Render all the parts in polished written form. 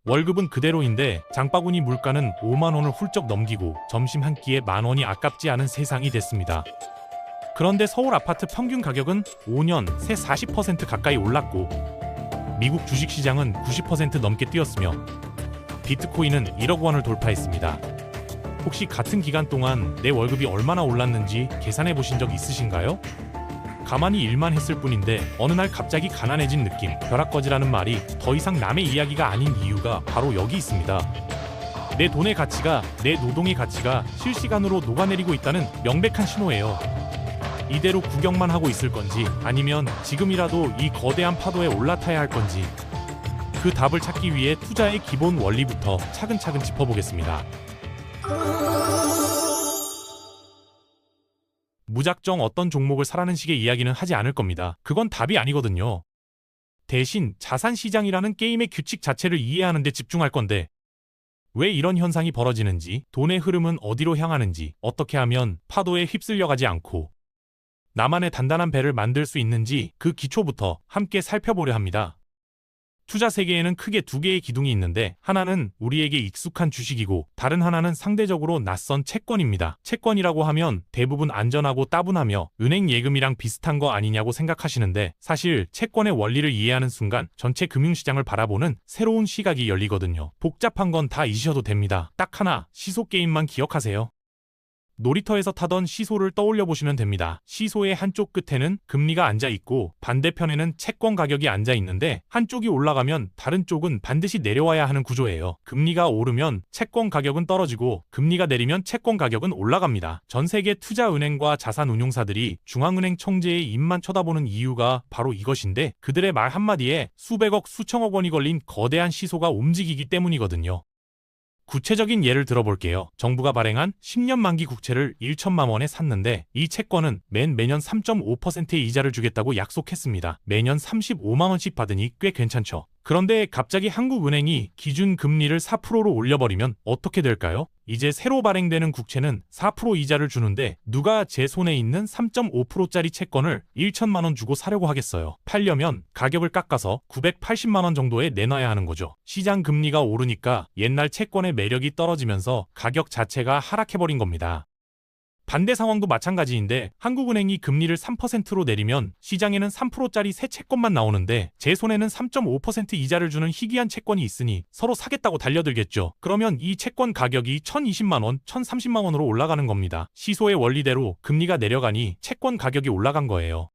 월급은 그대로인데 장바구니 물가는 5만 원을 훌쩍 넘기고 점심 한 끼에 만 원이 아깝지 않은 세상이 됐습니다. 그런데 서울 아파트 평균 가격은 5년 새 40% 가까이 올랐고 미국 주식시장은 90% 넘게 뛰었으며 비트코인은 1억 원을 돌파했습니다. 혹시 같은 기간 동안 내 월급이 얼마나 올랐는지 계산해 보신 적 있으신가요? 가만히 일만 했을 뿐인데 어느 날 갑자기 가난해진 느낌, 벼락거지라는 말이 더 이상 남의 이야기가 아닌 이유가 바로 여기 있습니다. 내 돈의 가치가, 내 노동의 가치가 실시간으로 녹아내리고 있다는 명백한 신호예요. 이대로 구경만 하고 있을 건지 아니면 지금이라도 이 거대한 파도에 올라타야 할 건지 그 답을 찾기 위해 투자의 기본 원리부터 차근차근 짚어보겠습니다. 무작정 어떤 종목을 사라는 식의 이야기는 하지 않을 겁니다. 그건 답이 아니거든요. 대신 자산시장이라는 게임의 규칙 자체를 이해하는 데 집중할 건데 왜 이런 현상이 벌어지는지, 돈의 흐름은 어디로 향하는지, 어떻게 하면 파도에 휩쓸려가지 않고 나만의 단단한 배를 만들 수 있는지 그 기초부터 함께 살펴보려 합니다. 투자 세계에는 크게 두 개의 기둥이 있는데 하나는 우리에게 익숙한 주식이고 다른 하나는 상대적으로 낯선 채권입니다. 채권이라고 하면 대부분 안전하고 따분하며 은행 예금이랑 비슷한 거 아니냐고 생각하시는데 사실 채권의 원리를 이해하는 순간 전체 금융시장을 바라보는 새로운 시각이 열리거든요. 복잡한 건 다 잊으셔도 됩니다. 딱 하나, 시소 게임만 기억하세요. 놀이터에서 타던 시소를 떠올려 보시면 됩니다. 시소의 한쪽 끝에는 금리가 앉아 있고 반대편에는 채권 가격이 앉아 있는데 한쪽이 올라가면 다른 쪽은 반드시 내려와야 하는 구조예요. 금리가 오르면 채권 가격은 떨어지고 금리가 내리면 채권 가격은 올라갑니다. 전 세계 투자은행과 자산운용사들이 중앙은행 총재의 입만 쳐다보는 이유가 바로 이것인데 그들의 말 한마디에 수백억 수천억 원이 걸린 거대한 시소가 움직이기 때문이거든요. 구체적인 예를 들어볼게요. 정부가 발행한 10년 만기 국채를 1천만 원에 샀는데 이 채권은 매년 3.5%의 이자를 주겠다고 약속했습니다. 매년 35만 원씩 받으니 꽤 괜찮죠. 그런데 갑자기 한국은행이 기준 금리를 4%로 올려버리면 어떻게 될까요? 이제 새로 발행되는 국채는 4% 이자를 주는데 누가 제 손에 있는 3.5%짜리 채권을 1천만 원 주고 사려고 하겠어요. 팔려면 가격을 깎아서 980만 원 정도에 내놔야 하는 거죠. 시장 금리가 오르니까 옛날 채권의 매력이 떨어지면서 가격 자체가 하락해버린 겁니다. 반대 상황도 마찬가지인데 한국은행이 금리를 3%로 내리면 시장에는 3%짜리 새 채권만 나오는데 제 손에는 3.5% 이자를 주는 희귀한 채권이 있으니 서로 사겠다고 달려들겠죠. 그러면 이 채권 가격이 1,020만 원, 1,030만 원으로 올라가는 겁니다. 시소의 원리대로 금리가 내려가니 채권 가격이 올라간 거예요.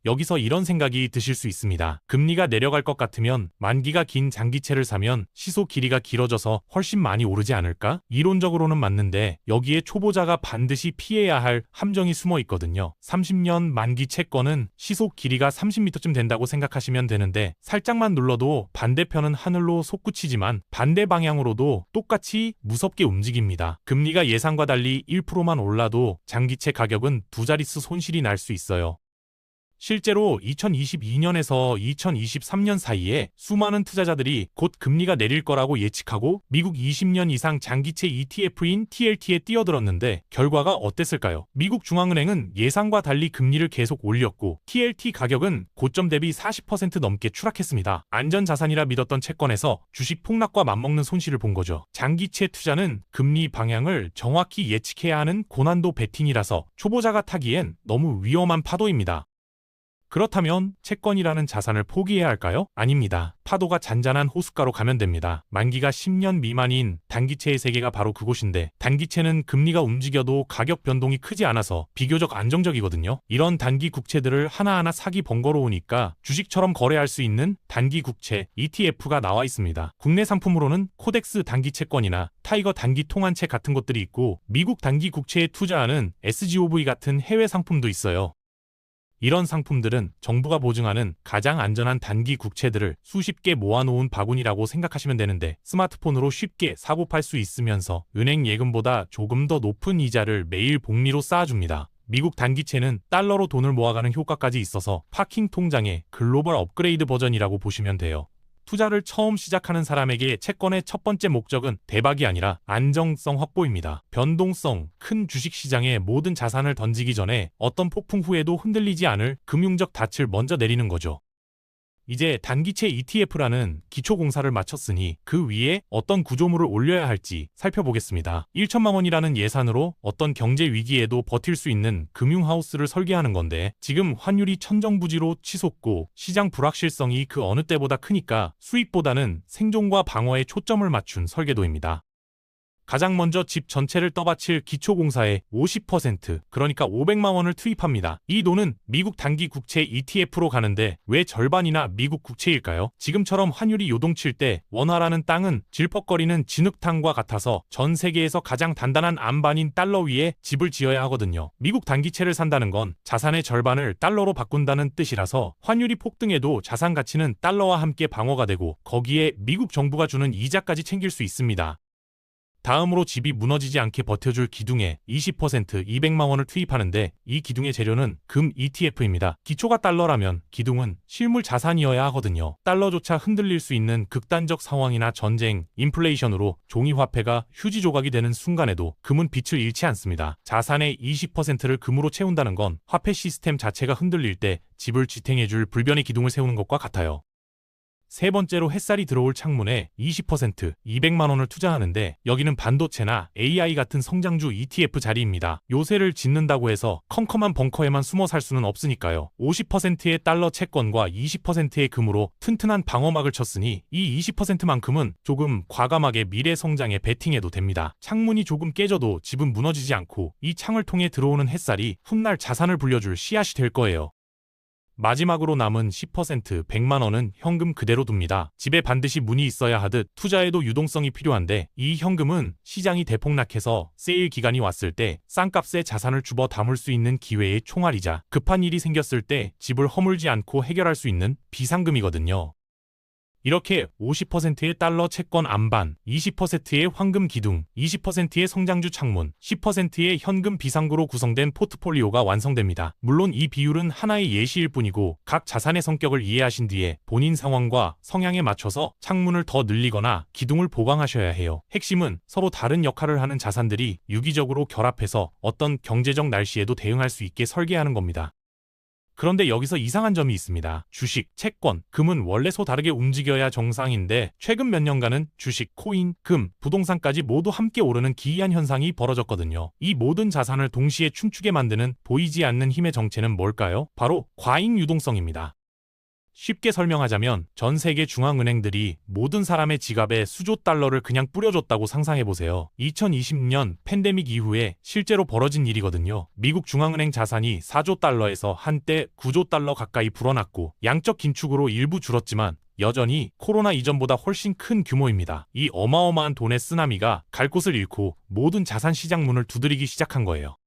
여기서 이런 생각이 드실 수 있습니다. 금리가 내려갈 것 같으면 만기가 긴 장기채를 사면 시소 길이가 길어져서 훨씬 많이 오르지 않을까? 이론적으로는 맞는데 여기에 초보자가 반드시 피해야 할 함정이 숨어 있거든요. 30년 만기 채권은 시소 길이가 30m쯤 된다고 생각하시면 되는데 살짝만 눌러도 반대편은 하늘로 솟구치지만 반대 방향으로도 똑같이 무섭게 움직입니다. 금리가 예상과 달리 1%만 올라도 장기채 가격은 두 자릿수 손실이 날 수 있어요. 실제로 2022년에서 2023년 사이에 수많은 투자자들이 곧 금리가 내릴 거라고 예측하고 미국 20년 이상 장기채 ETF인 TLT에 뛰어들었는데 결과가 어땠을까요? 미국 중앙은행은 예상과 달리 금리를 계속 올렸고 TLT 가격은 고점 대비 40% 넘게 추락했습니다. 안전자산이라 믿었던 채권에서 주식 폭락과 맞먹는 손실을 본 거죠. 장기채 투자는 금리 방향을 정확히 예측해야 하는 고난도 배팅이라서 초보자가 타기엔 너무 위험한 파도입니다. 그렇다면 채권이라는 자산을 포기해야 할까요? 아닙니다. 파도가 잔잔한 호숫가로 가면 됩니다. 만기가 10년 미만인 단기채의 세계가 바로 그곳인데 단기채는 금리가 움직여도 가격 변동이 크지 않아서 비교적 안정적이거든요. 이런 단기 국채들을 하나하나 사기 번거로우니까 주식처럼 거래할 수 있는 단기 국채 ETF가 나와 있습니다. 국내 상품으로는 코덱스 단기채권이나 타이거 단기 통한채 같은 것들이 있고 미국 단기 국채에 투자하는 SGOV 같은 해외 상품도 있어요. 이런 상품들은 정부가 보증하는 가장 안전한 단기 국채들을 수십 개 모아놓은 바구니라고 생각하시면 되는데 스마트폰으로 쉽게 사고 팔 수 있으면서 은행 예금보다 조금 더 높은 이자를 매일 복리로 쌓아줍니다. 미국 단기채는 달러로 돈을 모아가는 효과까지 있어서 파킹 통장의 글로벌 업그레이드 버전이라고 보시면 돼요. 투자를 처음 시작하는 사람에게 채권의 첫 번째 목적은 대박이 아니라 안정성 확보입니다. 변동성, 큰 주식시장에 모든 자산을 던지기 전에 어떤 폭풍 후에도 흔들리지 않을 금융적 닻을 먼저 내리는 거죠. 이제 단기채 ETF라는 기초공사를 마쳤으니 그 위에 어떤 구조물을 올려야 할지 살펴보겠습니다. 1천만 원이라는 예산으로 어떤 경제 위기에도 버틸 수 있는 금융하우스를 설계하는 건데 지금 환율이 천정부지로 치솟고 시장 불확실성이 그 어느 때보다 크니까 수익보다는 생존과 방어에 초점을 맞춘 설계도입니다. 가장 먼저 집 전체를 떠받칠 기초공사의 50%, 그러니까 500만 원을 투입합니다. 이 돈은 미국 단기 국채 ETF로 가는데 왜 절반이나 미국 국채일까요? 지금처럼 환율이 요동칠 때 원화라는 땅은 질퍽거리는 진흙탕과 같아서 전 세계에서 가장 단단한 안반인 달러 위에 집을 지어야 하거든요. 미국 단기채를 산다는 건 자산의 절반을 달러로 바꾼다는 뜻이라서 환율이 폭등해도 자산 가치는 달러와 함께 방어가 되고 거기에 미국 정부가 주는 이자까지 챙길 수 있습니다. 다음으로 집이 무너지지 않게 버텨줄 기둥에 20% 200만 원을 투입하는데 이 기둥의 재료는 금 ETF입니다. 기초가 달러라면 기둥은 실물 자산이어야 하거든요. 달러조차 흔들릴 수 있는 극단적 상황이나 전쟁, 인플레이션으로 종이화폐가 휴지 조각이 되는 순간에도 금은 빛을 잃지 않습니다. 자산의 20%를 금으로 채운다는 건 화폐 시스템 자체가 흔들릴 때 집을 지탱해줄 불변의 기둥을 세우는 것과 같아요. 세 번째로 햇살이 들어올 창문에 20% 200만 원을 투자하는데 여기는 반도체나 AI 같은 성장주 ETF 자리입니다. 요새를 짓는다고 해서 컴컴한 벙커에만 숨어 살 수는 없으니까요. 50%의 달러 채권과 20%의 금으로 튼튼한 방어막을 쳤으니 이 20%만큼은 조금 과감하게 미래 성장에 베팅해도 됩니다. 창문이 조금 깨져도 집은 무너지지 않고 이 창을 통해 들어오는 햇살이 훗날 자산을 불려줄 씨앗이 될 거예요. 마지막으로 남은 10% 100만 원은 현금 그대로 둡니다. 집에 반드시 문이 있어야 하듯 투자에도 유동성이 필요한데 이 현금은 시장이 대폭락해서 세일 기간이 왔을 때 싼값에 자산을 주워 담을 수 있는 기회의 총알이자 급한 일이 생겼을 때 집을 허물지 않고 해결할 수 있는 비상금이거든요. 이렇게 50%의 달러 채권 안반, 20%의 황금 기둥, 20%의 성장주 창문, 10%의 현금 비상구로 구성된 포트폴리오가 완성됩니다. 물론 이 비율은 하나의 예시일 뿐이고 각 자산의 성격을 이해하신 뒤에 본인 상황과 성향에 맞춰서 창문을 더 늘리거나 기둥을 보강하셔야 해요. 핵심은 서로 다른 역할을 하는 자산들이 유기적으로 결합해서 어떤 경제적 날씨에도 대응할 수 있게 설계하는 겁니다. 그런데 여기서 이상한 점이 있습니다. 주식, 채권, 금은 원래 소 다르게 움직여야 정상인데 최근 몇 년간은 주식, 코인, 금, 부동산까지 모두 함께 오르는 기이한 현상이 벌어졌거든요. 이 모든 자산을 동시에 춤추게 만드는 보이지 않는 힘의 정체는 뭘까요? 바로 과잉 유동성입니다. 쉽게 설명하자면 전 세계 중앙은행들이 모든 사람의 지갑에 수조 달러를 그냥 뿌려줬다고 상상해보세요. 2020년 팬데믹 이후에 실제로 벌어진 일이거든요. 미국 중앙은행 자산이 4조 달러에서 한때 9조 달러 가까이 불어났고 양적 긴축으로 일부 줄었지만 여전히 코로나 이전보다 훨씬 큰 규모입니다. 이 어마어마한 돈의 쓰나미가 갈 곳을 잃고 모든 자산 시장 문을 두드리기 시작한 거예요.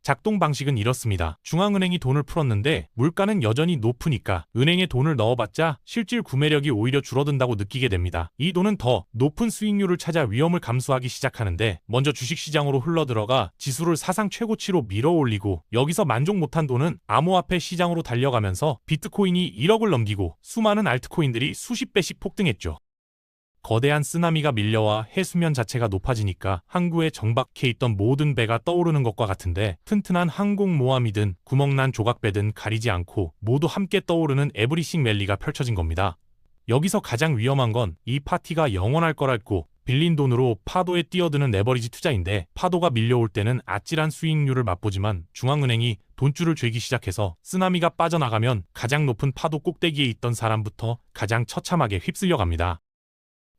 작동 방식은 이렇습니다. 중앙은행이 돈을 풀었는데 물가는 여전히 높으니까 은행에 돈을 넣어봤자 실질 구매력이 오히려 줄어든다고 느끼게 됩니다. 이 돈은 더 높은 수익률을 찾아 위험을 감수하기 시작하는데 먼저 주식시장으로 흘러들어가 지수를 사상 최고치로 밀어올리고 여기서 만족 못한 돈은 암호화폐 시장으로 달려가면서 비트코인이 1억을 넘기고 수많은 알트코인들이 수십 배씩 폭등했죠. 거대한 쓰나미가 밀려와 해수면 자체가 높아지니까 항구에 정박해 있던 모든 배가 떠오르는 것과 같은데 튼튼한 항공모함이든 구멍난 조각배든 가리지 않고 모두 함께 떠오르는 에브리싱 랠리가 펼쳐진 겁니다. 여기서 가장 위험한 건 이 파티가 영원할 거랄고 빌린 돈으로 파도에 뛰어드는 레버리지 투자인데 파도가 밀려올 때는 아찔한 수익률을 맛보지만 중앙은행이 돈줄을 죄기 시작해서 쓰나미가 빠져나가면 가장 높은 파도 꼭대기에 있던 사람부터 가장 처참하게 휩쓸려 갑니다.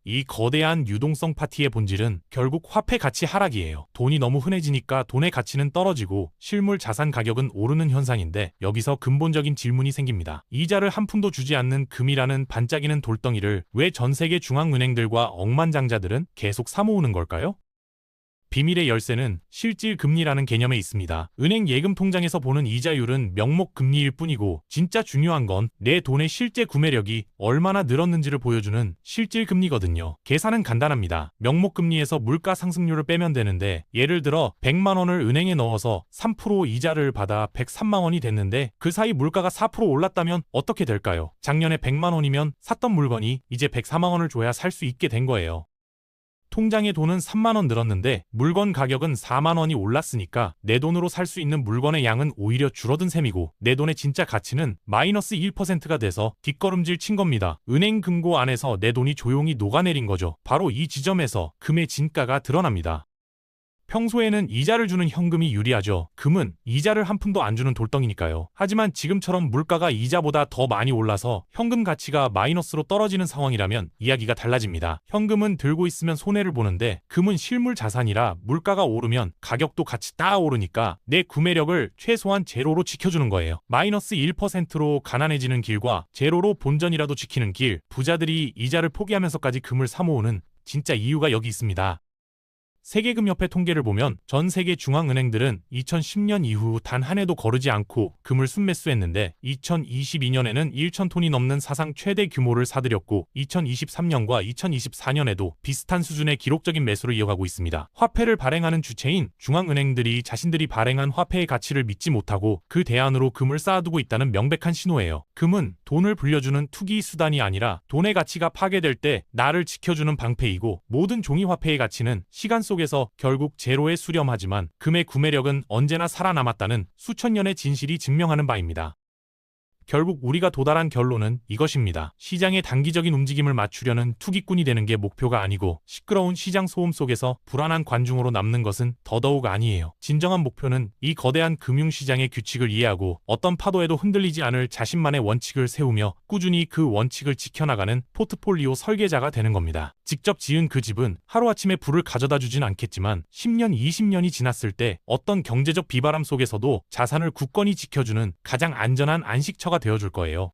이 거대한 유동성 파티의 본질은 결국 화폐 가치 하락이에요. 돈이 너무 흔해지니까 돈의 가치는 떨어지고 실물 자산 가격은 오르는 현상인데 여기서 근본적인 질문이 생깁니다. 이자를 한 푼도 주지 않는 금이라는 반짝이는 돌덩이를 왜 전 세계 중앙은행들과 억만장자들은 계속 사모으는 걸까요? 비밀의 열쇠는 실질 금리라는 개념에 있습니다. 은행 예금 통장에서 보는 이자율은 명목 금리일 뿐이고 진짜 중요한 건 내 돈의 실제 구매력이 얼마나 늘었는지를 보여주는 실질 금리거든요. 계산은 간단합니다. 명목 금리에서 물가 상승률을 빼면 되는데 예를 들어 100만 원을 은행에 넣어서 3% 이자를 받아 103만 원이 됐는데 그 사이 물가가 4% 올랐다면 어떻게 될까요? 작년에 100만 원이면 샀던 물건이 이제 104만 원을 줘야 살 수 있게 된 거예요. 통장에 돈은 3만 원 늘었는데 물건 가격은 4만 원이 올랐으니까 내 돈으로 살 수 있는 물건의 양은 오히려 줄어든 셈이고 내 돈의 진짜 가치는 마이너스 1%가 돼서 뒷걸음질 친 겁니다. 은행 금고 안에서 내 돈이 조용히 녹아내린 거죠. 바로 이 지점에서 금의 진가가 드러납니다. 평소에는 이자를 주는 현금이 유리하죠. 금은 이자를 한 푼도 안 주는 돌덩이니까요. 하지만 지금처럼 물가가 이자보다 더 많이 올라서 현금 가치가 마이너스로 떨어지는 상황이라면 이야기가 달라집니다. 현금은 들고 있으면 손해를 보는데 금은 실물 자산이라 물가가 오르면 가격도 같이 따라 오르니까 내 구매력을 최소한 제로로 지켜주는 거예요. 마이너스 1%로 가난해지는 길과 제로로 본전이라도 지키는 길, 부자들이 이자를 포기하면서까지 금을 사모으는 진짜 이유가 여기 있습니다. 세계금협회 통계를 보면 전 세계 중앙은행들은 2010년 이후 단 한 해도 거르지 않고 금을 순매수했는데 2022년에는 1,000톤이 넘는 사상 최대 규모를 사들였고 2023년과 2024년에도 비슷한 수준의 기록적인 매수를 이어가고 있습니다. 화폐를 발행하는 주체인 중앙은행들이 자신들이 발행한 화폐의 가치를 믿지 못하고 그 대안으로 금을 쌓아두고 있다는 명백한 신호예요. 금은 돈을 불려주는 투기 수단이 아니라 돈의 가치가 파괴될 때 나를 지켜주는 방패이고 모든 종이화폐의 가치는 시간 속에서 결국 제로에 수렴하지만 금의 구매력은 언제나 살아남았다는 수천 년의 진실이 증명하는 바입니다. 결국 우리가 도달한 결론은 이것입니다. 시장의 단기적인 움직임을 맞추려는 투기꾼이 되는 게 목표가 아니고 시끄러운 시장 소음 속에서 불안한 관중으로 남는 것은 더더욱 아니에요. 진정한 목표는 이 거대한 금융시장의 규칙을 이해하고 어떤 파도에도 흔들리지 않을 자신만의 원칙을 세우며 꾸준히 그 원칙을 지켜나가는 포트폴리오 설계자가 되는 겁니다. 직접 지은 그 집은 하루아침에 불을 가져다 주진 않겠지만 10년, 20년이 지났을 때 어떤 경제적 비바람 속에서도 자산을 굳건히 지켜주는 가장 안전한 안식처가 되어줄 거예요.